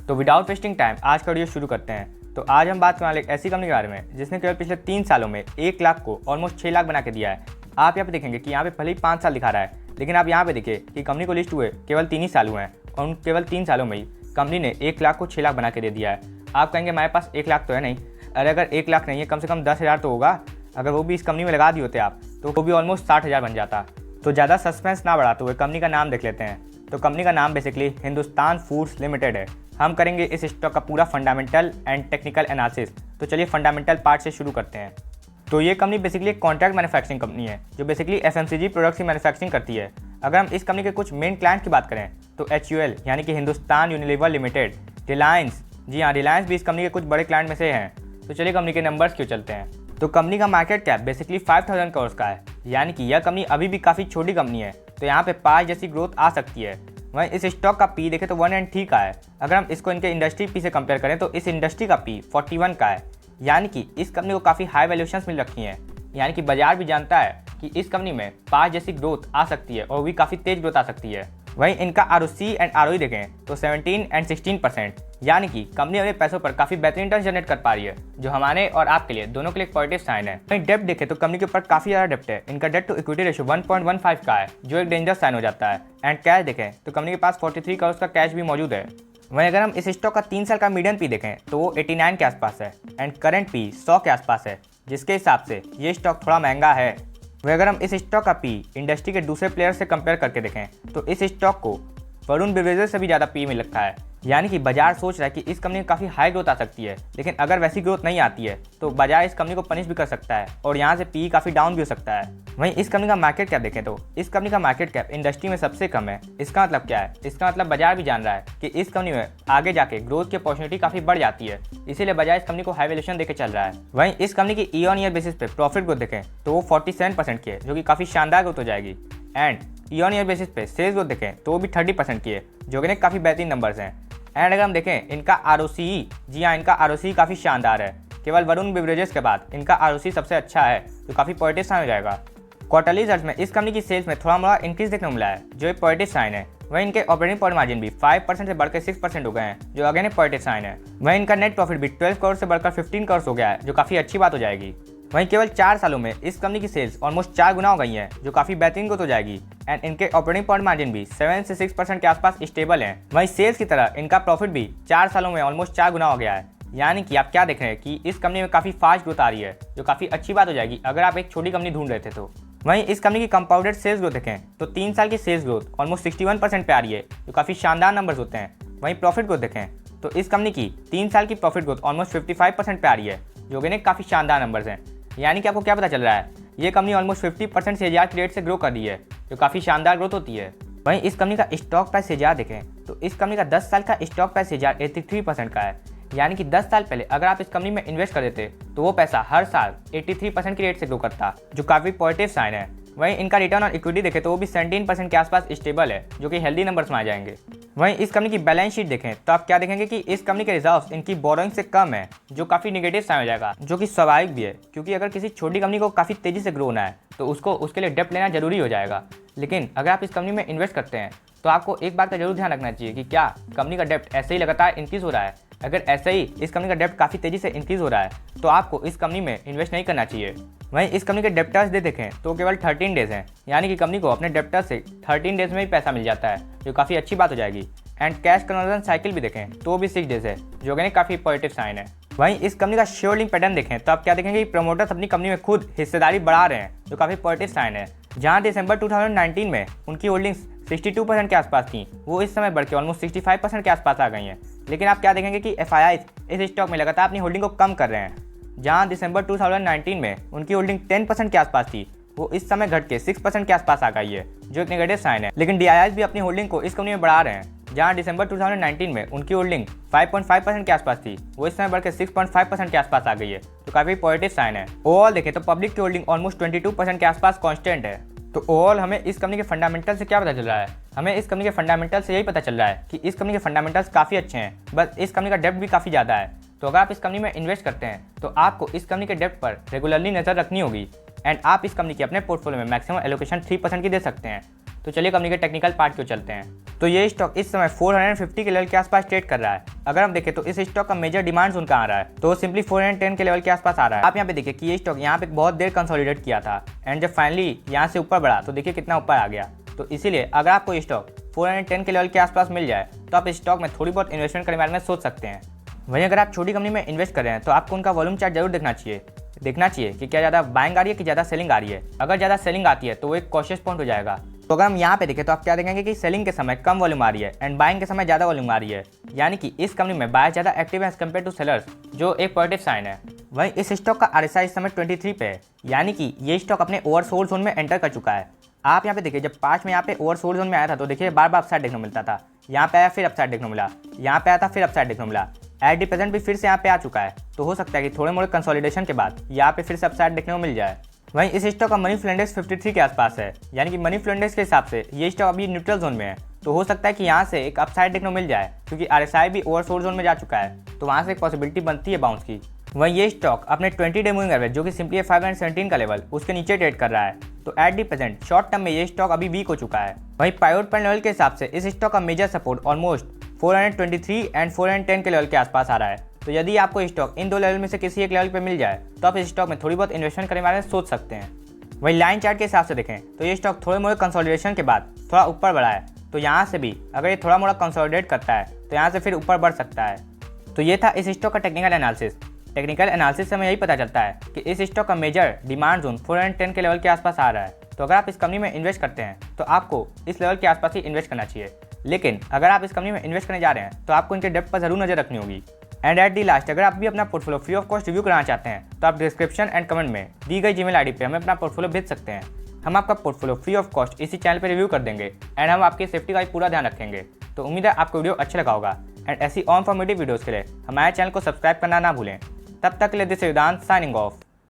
तो without wasting time आज का वीडियो शुरू करते हैं। तो आज हम बात करने वाले एक ऐसी कंपनी के बारे में जिसने केवल पिछले 3 सालों में 1 लाख को ऑलमोस्ट 6 लाख बना के दिया है। आप यहाँ पे देखेंगे कि यहाँ पे भले ही 5 साल दिखा रहा है, लेकिन आप यहाँ पे देखिए कि कंपनी को लिस्ट हुए केवल 3 ही साल हुए हैं और उन केवल 3 सालों में ही कंपनी ने 1 लाख को 6 लाख बना के दे दिया है। आप कहेंगे हमारे पास 1 लाख तो है नहीं। अरे अगर 1 लाख नहीं है, कम से कम 10,000 तो होगा। अगर वो भी इस कंपनी में लगा दिए होते आप तो वो भी ऑलमोस्ट 60,000 बन जाता। तो ज़्यादा सस्पेंस ना बढ़ाते हुए कंपनी का नाम देख लेते हैं। तो कंपनी का नाम बेसिकली हिंदुस्तान फूड्स लिमिटेड है। हम करेंगे इस स्टॉक का पूरा फंडामेंटल एंड टेक्निकल एनालिसिस। तो चलिए फंडामेंटल पार्ट से शुरू करते हैं। तो ये कंपनी बेसिकली एक कॉन्ट्रैक्ट मैन्युफैक्चरिंग कंपनी है जो बेसिकली FMCG प्रोडक्ट्स की मैन्युफैक्चरिंग करती है। अगर हम इस कंपनी के कुछ मेन क्लाइंट की बात करें तो HUL यानी कि हिंदुस्तान यूनिलीवर लिमिटेड, रिलायंस, जी हाँ रिलायंस भी इस कंपनी के कुछ बड़े क्लाइंट में से हैं। तो चलिए कंपनी के नंबर्स क्यों चलते हैं। तो कंपनी का मार्केट कैप बेसिकली 5,000 करोड़ का है, यानी कि यह कंपनी अभी भी काफ़ी छोटी कंपनी है। तो यहाँ पे 5 जैसी ग्रोथ आ सकती है। वहीं इस स्टॉक का पी देखें तो 103 का है। अगर हम इसको इनके इंडस्ट्री पी से कंपेयर करें तो इस इंडस्ट्री का पी 41 का है, यानी कि इस कंपनी को काफ़ी हाई वैल्यूएशंस मिल रखी हैं। यानी कि बाजार भी जानता है कि इस कंपनी में 5 जैसी ग्रोथ आ सकती है और भी काफ़ी तेज ग्रोथ आ सकती है। वहीं इनका ROC एंड ROE देखें तो 17 एंड 16%, यानी कि कंपनी अपने पैसों पर काफ़ी बेहतरीन रिटर्न जनरेट कर पा रही है, जो हमारे और आपके लिए दोनों के लिए एक पॉजिटिव साइन है। वहीं डेप्ट देखें तो कंपनी के ऊपर काफ़ी ज़्यादा डेप्ट है। इनका डेट टू इक्विटी रेशियो 1.15 का है, जो एक डेंजरस साइन हो जाता है। एंड कैश देखें तो कंपनी के पास 43 करोड़ का कैश भी मौजूद है। वहीं अगर हम इस स्टॉक का 3 साल का मीडियन पी देखें तो वो 89 के आसपास है एंड करंट पी 100 के आसपास है, जिसके हिसाब से ये स्टॉक थोड़ा महंगा है। वहीं अगर हम इस स्टॉक का पी इंडस्ट्री के दूसरे प्लेयर से कंपेयर करके देखें तो इस स्टॉक को वरुण बेवरेजेस से भी ज़्यादा पी मिल रखा है। यानी कि बाजार सोच रहा है कि इस कंपनी में काफ़ी हाई ग्रोथ आ सकती है, लेकिन अगर वैसी ग्रोथ नहीं आती है तो बाजार इस कंपनी को पनिश भी कर सकता है और यहाँ से पी काफ़ी डाउन भी हो सकता है। वहीं इस कंपनी का मार्केट कैप देखें तो इस कंपनी का मार्केट कैप इंडस्ट्री में सबसे कम है। इसका मतलब क्या है? इसका मतलब बाजार भी जान रहा है कि इस कंपनी में आगे जाके ग्रोथ की अपॉर्चुनिटी काफ़ी बढ़ जाती है, इसीलिए बाजार इस कंपनी को हाई वैल्यूएशन देकर चल रहा है। वहीं इस कंपनी की ईयर ऑन ईयर बेसिस पे प्रॉफिट ग्रोथ देखें तो वो 47% की है, जो कि काफ़ी शानदार ग्रोथ हो जाएगी। And year on year basis पे सेल्स ग्रोथ देखें तो वो भी 30% की है, जो कि काफ़ी बेहतरीन नंबर्स हैं। एंड अगर हम देखें इनका ROCE, जी हाँ इनका ROCE काफ़ी शानदार है। केवल वरुण बेवरेजेस के बाद इनका ROCE सबसे अच्छा है, जो काफ़ी पॉजिटिव साइन हो जाएगा। क्वार्टरली रिजल्ट्स में इस कंपनी की सेल्स में थोड़ा मोड़ा इंक्रीज देखने को मिला है, जो एक पॉजिटिव साइन है। वहीं इनके ऑपरेटिंग प्रॉफिट मार्जिन भी 5% से बढ़कर 6% हो गए हैं, जो अगेन एक पॉजिटिव साइन है। वहीं इनका नेट प्रॉफिट भी 12 करोड़ से बढ़कर 15 करोड़ हो गया है, जो काफ़ी अच्छी बात हो जाएगी। वहीं केवल 4 सालों में इस कंपनी की सेल्स ऑलमोस्ट 4 गुना हो गई हैं, जो काफ़ी बेहतरीन ग्रोथ हो जाएगी। एंड इनके ऑपरेटिंग प्रॉफिट मार्जिन भी 7 से 6% के आसपास स्टेबल है। वहीं सेल्स की तरह इनका प्रॉफिट भी 4 सालों में ऑलमोस्ट 4 गुना हो गया है। यानी कि आप क्या देख रहे हैं कि इस कंपनी में काफ़ी फास्ट ग्रोथ आ रही है, जो काफ़ी अच्छी बात हो जाएगी अगर आप एक छोटी कंपनी ढूंढ रहे थे तो। वहीं इस कंपनी की कंपाउंडेड सेल्स ग्रोथ देखें तो 3 साल की सेल्स ग्रोथ ऑलमोस्ट 61% पे आ रही है, जो काफ़ी शानदार नंबर्स होते हैं। वहीं प्रॉफिट ग्रोथ देखें तो इस कंपनी की 3 साल की प्रॉफिट ग्रोथ ऑलमोस्ट 55% पे आ रही है, जो कि काफ़ी शानदार नंबर्स हैं। यानी कि आपको क्या पता चल रहा है, ये कंपनी ऑलमोस्ट 50% CAGR की रेट से ग्रो कर रही है, जो काफ़ी शानदार ग्रोथ होती है। वहीं इस कंपनी का स्टॉक प्राइस CAGR देखें तो इस कंपनी का 10 साल का स्टॉक प्राइस CAGR 83% का है। यानी कि 10 साल पहले अगर आप इस कंपनी में इन्वेस्ट कर देते तो वो पैसा हर साल 83% की रेट से ग्रो करता, जो काफ़ी पॉजिटिव साइन है। वहीं इनका रिटर्न ऑन इक्विटी देखें तो वो भी 17% के आसपास स्टेबल है, जो कि हेल्दी नंबर्स में आ जाएंगे। वहीं इस कंपनी की बैलेंस शीट देखें तो आप क्या देखेंगे कि इस कंपनी के रिजर्व्स इनकी बोरोइंग से कम है, जो काफ़ी निगेटिव साइन हो जाएगा, जो कि स्वाभाविक भी है, क्योंकि अगर किसी छोटी कंपनी को काफ़ी तेज़ी से ग्रो होना है तो उसको उसके लिए डेप्ट लेना जरूरी हो जाएगा। लेकिन अगर आप इस कंपनी में इन्वेस्ट करते हैं तो आपको एक बात का जरूर ध्यान रखना चाहिए कि क्या कंपनी का डेप्ट ऐसे ही लगातार इंक्रीज हो रहा है। अगर ऐसे ही इस कंपनी का डेप्ट काफ़ी तेज़ी से इंक्रीज हो रहा है तो आपको इस कंपनी में इन्वेस्ट नहीं करना चाहिए। वहीं इस कंपनी के डेप्टर्स डे देखें तो केवल 13 डेज हैं, यानी कि कंपनी को अपने डेप्टर से 13 डेज में ही पैसा मिल जाता है, जो काफ़ी अच्छी बात हो जाएगी। एंड कैश कन्वर्जन साइकिल भी देखें तो भी 6 डेज है, जो कि काफ़ी पॉजिटिव साइन है। वहीं इस कंपनी का शेयर होल्डिंग पैटर्न देखें तो आप क्या देखेंगे कि प्रमोटर्स अपनी कंपनी में खुद हिस्सेदारी बढ़ा रहे हैं, जो काफ़ी पॉजिटिव साइन है। जहां दिसंबर 2019 में उनकी होल्डिंग्स 62% के आसपास थी, वो इस समय बढ़ के ऑलमोस्ट 65% के आसपास आ गई हैं। लेकिन आप क्या देखेंगे कि FIIs इस स्टॉक में लगातार अपनी होल्डिंग को कम कर रहे हैं। जहां दिसंबर 2019 में उनकी होल्डिंग 10% के आसपास थी, वो इस समय घट के 6% के आसपास आ गई है, जो एक नेगेटिव साइन है। लेकिन DIIs भी अपनी होल्डिंग को इस कंपनी में बढ़ा रहे हैं। जहां दिसंबर 2019 में उनकी होल्डिंग 5.5% के आसपास थी, वो इस समय बढ़कर 6.5% के आसपास आ गई है, तो काफ़ी पॉजिटिव साइन है। ओवरऑल देखें तो पब्लिक की होल्डिंग ऑलमोस्ट 22% के आसपास कांस्टेंट है। तो ओवरऑल हमें इस कंपनी के फंडामेंटल से क्या पता चल रहा है? हमें इस कंपनी के फंडामेंटल से यही पता चल रहा है कि इस कंपनी के फंडामेंटल्स काफ़ी अच्छे हैं, बस इस कंपनी का डेप्ट भी काफ़ी ज़्यादा है। तो अगर आप इस कंपनी में इन्वेस्ट करते हैं तो आपको इस कंपनी के डेप्ट पर रेगुलरली नज़र रखनी होगी एंड आप इस कंपनी की अपने पोर्टफोलियो में मैक्सिमम एलोकेशन 3% की दे सकते हैं। तो चलिए कंपनी के टेक्निकल पार्ट को चलते हैं। तो ये स्टॉक इस समय 450 के लेवल के आसपास ट्रेड कर रहा है। अगर हम देखें तो इस स्टॉक का मेजर डिमांड जोन कहाँ आ रहा है, तो सिंपली 410 के लेवल के आसपास आ रहा है। आप यहाँ पे देखिए कि ये स्टॉक यहाँ पे बहुत देर कंसोलिडेट किया था एंड जब फाइनली यहाँ से ऊपर बढ़ा तो देखिए कितना ऊपर आ गया। तो इसीलिए अगर आपको स्टॉक 410 के लेवल के आसपास मिल जाए तो आप इस स्टॉक में थोड़ी बहुत इन्वेस्टमेंट करने के बारे में सोच सकते हैं। वहीं अगर आप छोटी कंपनी में इन्वेस्ट कर रहे हैं तो आपको उनका वॉल्यूम चार्ट जरूर देखना चाहिए कि क्या ज़्यादा बाइंग आ रही है कि ज़्यादा सेलिंग आ रही है। अगर ज़्यादा सेलिंग आती है तो वो एक कॉशियस पॉइंट हो जाएगा। तो अगर हम यहाँ पे देखें तो आप क्या देखेंगे कि सेलिंग के समय कम वॉल्यूम आ रही है एंड बाइंग के समय ज़्यादा वॉल्यूम आ रही है, यानी कि इस कंपनी में बायर ज़्यादा एक्टिव है एज कम्पेयर टू सेलर्स, जो एक पॉजिटिव साइन है। वहीं इस स्टॉक का RSI इस समय 23 पे है, यानी कि ये स्टॉक अपने ओवरसोल्ड जोन में एंटर कर चुका है। आप यहाँ पे देखिए जब 5 में यहाँ पे ओवरसोल्ड जोन में आया था तो देखिए बार बार अपसाइड देखने को मिलता था, यहाँ पे आया फिर अपसाइड देखने को मिला, यहाँ पे आया था फिर अपसाइड देखने को मिला। एट दी प्रेजेंट भी फिर से यहाँ पे आ चुका है, तो हो सकता है कि थोड़े मोड़े कंसोलिडेशन के बाद यहाँ पे फिर से अपसाइड देखने को मिल जाए। वहीं इस स्टॉक का मनी फ्लो इंडेक्स 53 के आसपास है, यानी कि मनी फ्लो इंडेक्स के हिसाब से ये स्टॉक अभी न्यूट्रल जोन में है। तो हो सकता है कि यहाँ से एक अपसाइड देखने को मिल जाए, क्योंकि RSI भी ओवरसोल्ड जोन में जा चुका है, तो वहाँ से एक पॉसिबिलिटी बनती है बाउंस की। वहीं ये स्टॉक अपने 20 डे मूविंग एवरेज जो कि सिंपली 517 का लेवल उसके नीचे ट्रेड कर रहा है। तो at the present short term में ये स्टॉक अभी वीक हो चुका है। वहीं पाइवट पॉइंट लेवल के हिसाब से इस स्टॉक का मेजर सपोर्ट ऑलमोस्ट 423 एंड 410 के लेवल के आसपास आ रहा है। तो यदि आपको स्टॉक इन दो लेवल में से किसी एक लेवल पे मिल जाए तो आप इस स्टॉक में थोड़ी बहुत इन्वेस्टमेंट करने के बारे में सोच सकते हैं। वहीं लाइन चार्ट के हिसाब से देखें तो ये स्टॉक थोड़े मोड़े कंसोलिडेशन के बाद थोड़ा ऊपर बढ़ा है, तो यहाँ से भी अगर ये थोड़ा मोड़ा कंसोलिडेट करता है तो यहाँ से फिर ऊपर बढ़ सकता है। तो ये था इस स्टॉक का टेक्निकल एनालिसिस। टेक्निकल एनालिसिस से हमें यही पता चलता है कि इस स्टॉक का मेजर डिमांड जोन 410 के लेवल के आसपास आ रहा है। तो अगर आप इस कंपनी में इन्वेस्ट करते हैं तो आपको इस लेवल के आसपास ही इन्वेस्ट करना चाहिए। लेकिन अगर आप इस कंपनी में इन्वेस्ट करने जा रहे हैं तो आपको इनके डेप्थ पर जरूर नजर रखनी होगी। एंड एट दी लास्ट अगर आप भी अपना portfolio free of cost review कराना चाहते हैं तो आप डिस्क्रिप्शन एंड कमेंट में दी गई जीमेल आईडी पे हमें अपना पोर्टफोलियो भेज सकते हैं। हम आपका पोर्टफोलियो फ्री ऑफ कॉस्ट इसी चैनल पे रिव्यू कर देंगे एंड हम आपकी सेफ्टी का भी पूरा ध्यान रखेंगे। तो उम्मीद है आपको वीडियो अच्छा लगा होगा एंड ऐसी और इन्फॉर्मेटिव वीडियोस के लिए हमारे चैनल को सब्सक्राइब करना ना भूलें। तब तक के लिए this is Vedant signing of.